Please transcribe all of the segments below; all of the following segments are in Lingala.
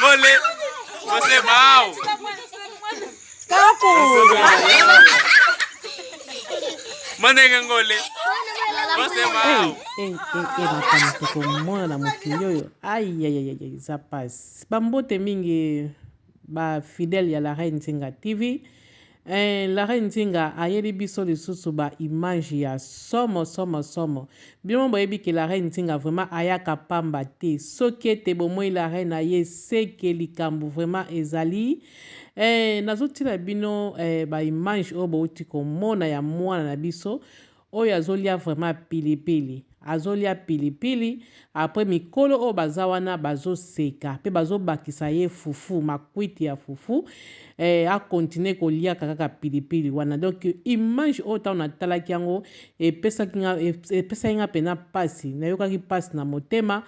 Ngole. Você mal. Kapo. Manenga ngole. Você mal. Makamto komona na mokili oyo. Aïe, ça passe. Bambote mingi ba fidèle ya la Reine Nzinga TV. La Reine Nzinga ayeli biso lisusu ba image ya somo. Bino boyebi ke la Reine Nzinga vraiment ayaka pamba te. Soki ete bomoi la Reine aye seke likambo vraiment ezali. Nazotina bino ba image oyo bouti komona ya mwana na biso. Oyo azolia vraiment pilipili. Azolia pilipili. Après mikolo oyo baza wana bazoseka. Pe bazobakisa ye fufu. Makwiti ya fufu. A continuer kolia kaka pilipili wana. Donc image oyo ta natalaki yango epesa nga pena pasi. Nayokaki pasi na motema.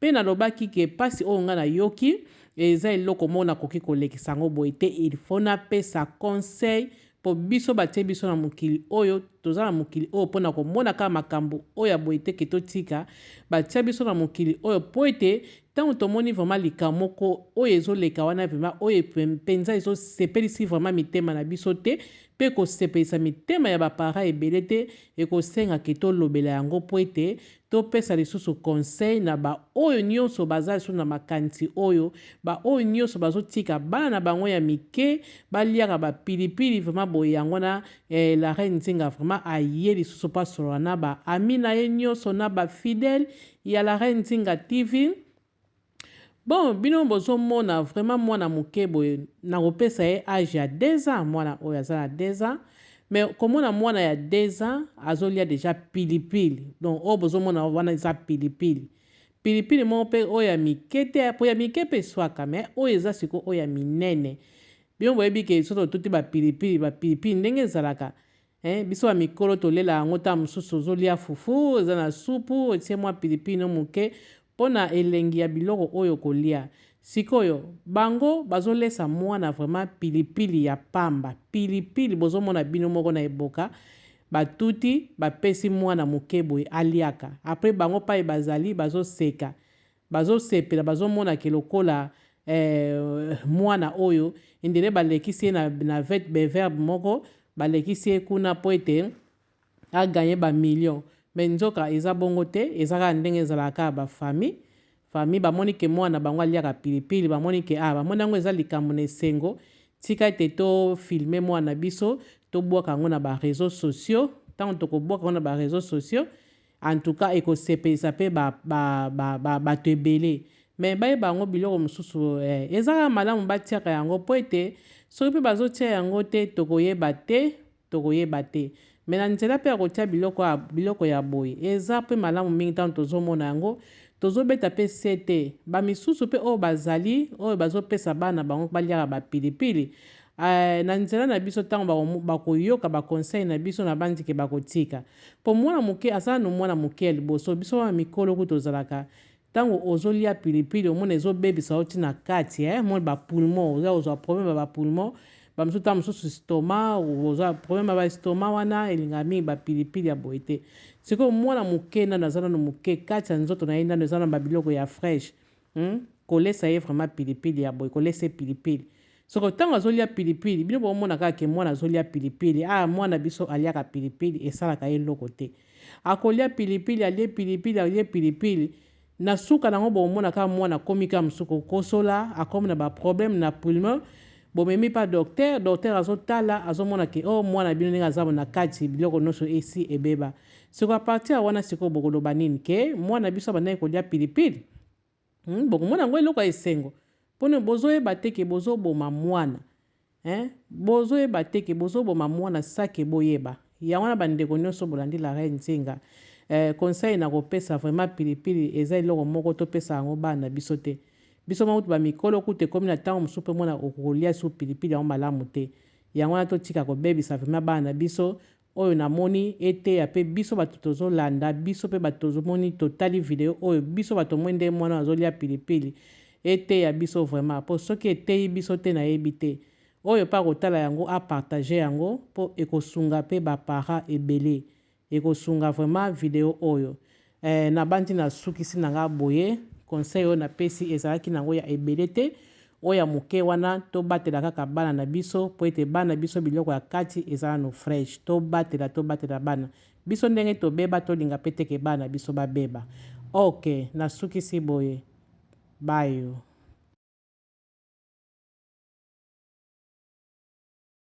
Pe nalobaki ke pasi oyo nga nayoki. Eza eloko mona koki kolekisa yango boye te. Il faut napesa conseil po biso batie biso na mokili oyo toza na mokili oyo mpona komona kaka makambo oyo boye te ke totika batia biso na mokili oyo po ete ntango tomoni vraiment likambo moko oyo ezoleka wana vraiment oyo mpenza ezosepelisi vraiment mitema na biso te mpe kosepelisa mitema ya bapara ebele te ekosenga ke tolobela yango po ete topesa lisusu conseil na baoyo nyonso baza lisusu na makanisi oyo baoyo nyonso bazotika bana na bango ya mike baliaka bapilipili vraiment boye yango na la Reine Nzinga vraiment aye lisusu pasolola na baami na ye nyonso na bafidèle ya la Reine Nzinga TV. Bon, bino bozomona vraiment mwana moke boye nakopesa ye age ya 2 ans mwana oyo aza na 2 ans mais komona mwana ya 2 ans azolia déjà pilipili donc oyo bozomona wana eza pilipili moko mpe oyo ya mike te po ya mike mpe swaka mais oyo eza siko oyo ya minene bino boyebi ke soki totuti bapilipili ndenge ezalaka biso ya mikolo tolela yango ta mosusu ozolia fufu eza na supu otie mwa pilipili no moke mpona elengi ya biloko oyo kolia sikoyo bango bazolesa mwana vraiment pilipili ya pamba pilipili bozomona bino moko na eboka batuti bapesi mwana moke boye aliaka apres bango paye bazali bazoseka bazosepela bazomona ke lokola mwana oyo indele balekisi ye na verbe moko balekisi ye kuna po ete aganye bamillion me nzoka eza bongo te ezaka ndenge ezalaka bafamille bamoni ke mwana bango aliaka pilipili bamoni ke bamoni yango eza likambo na esengo tika ete tofilme mwana biso tobwaka yango na bareseau sociaux ntango tokobwaka yango na bareseau sociaux en tout cas ekosepelisa mpe bato ebele me bayeba yango biloko mosusu ezaka malamu batiaka yango po ete soki mpe bazotia yango te tokoyeba te me na nzela mpe ya kotia biloko ya boye eza mpe malamu mingi ntango tozomona yango tozobeta mpe sete bamisusu mpe oyo bazali oyo bazopesa bana bango baliaka bapilipili na nzela na biso ntango bakoyoka baconseil na biso na bandike bakotika po mwana moke aza no mwana moke ya liboso biso wana mikolo ku tozalaka ntango ozolia pilipili omona ezobebisa oti na kati mona bapulmon oza ozwa problème ya bapulmon bamisusu ntango mosusu stoma ozwa problème ya baestoma wana elinga mingi bapilipili ya boye te sikoyo mwana moke nano aza nano moke kati ya nzoto na ye nano eza na babiloko ya fraîche kolesa ye vraiment pilipili ya boye kolesa ye pilipili soko ntango azolia pilipili bino bomona kaka ke mwana azolia pilipili mwana biso aliaka pilipili esalaka ye eloko te akolia pilipili alie pilipili na suka nango bomona kaka mwana akomi kaka mosusu kokosola akomi na baproblème na pulmon bomemi pa docteur azotala azomona ke mwana bino ndenge aza na kati biloko nyonso esi ebeba siko apartir ya wana sikoyo bokoloba nini ke mwana biso abandaki kolia pilipili bokomona yango eloko ya esengo mpona bozoyeba te ke bozoboma mwana bozoyeba te ke bozoboma mwana sake boyeba yango wana bandeko nyonso bolandi la Reine Nzinga conseil na kopesa vraiment pilipili eza eloko moko topesa yango bana biso te biso moko bamikolo kutu ekomi na ntango mosusu mpe mwana okolia su pilipili yango malamu te yango wana totika kobebisa vraiment bana biso oyo namoni eteya mpe biso bato tozolanda biso mpe bato tozomoni totali video oyo biso bato moi nde mwana azolia pilipili eteya biso vraiment mpo soki eteyi biso te nayebi te oyo mpa kotala yango apartage yango mpo ekosunga mpe bapara ebele ekosunga vraiment video oyo na bandi nasukisi na nga boye conseil oyo napesi ezalaki nango ya ebele te oyo ya moke wana tobatela kaka bana na biso po ete bana biso biloko ya kati ezala no fresh tobatela bana biso ndenge tobeba tolinga mpe teke bana biso babeba ok nasukisi boye bayo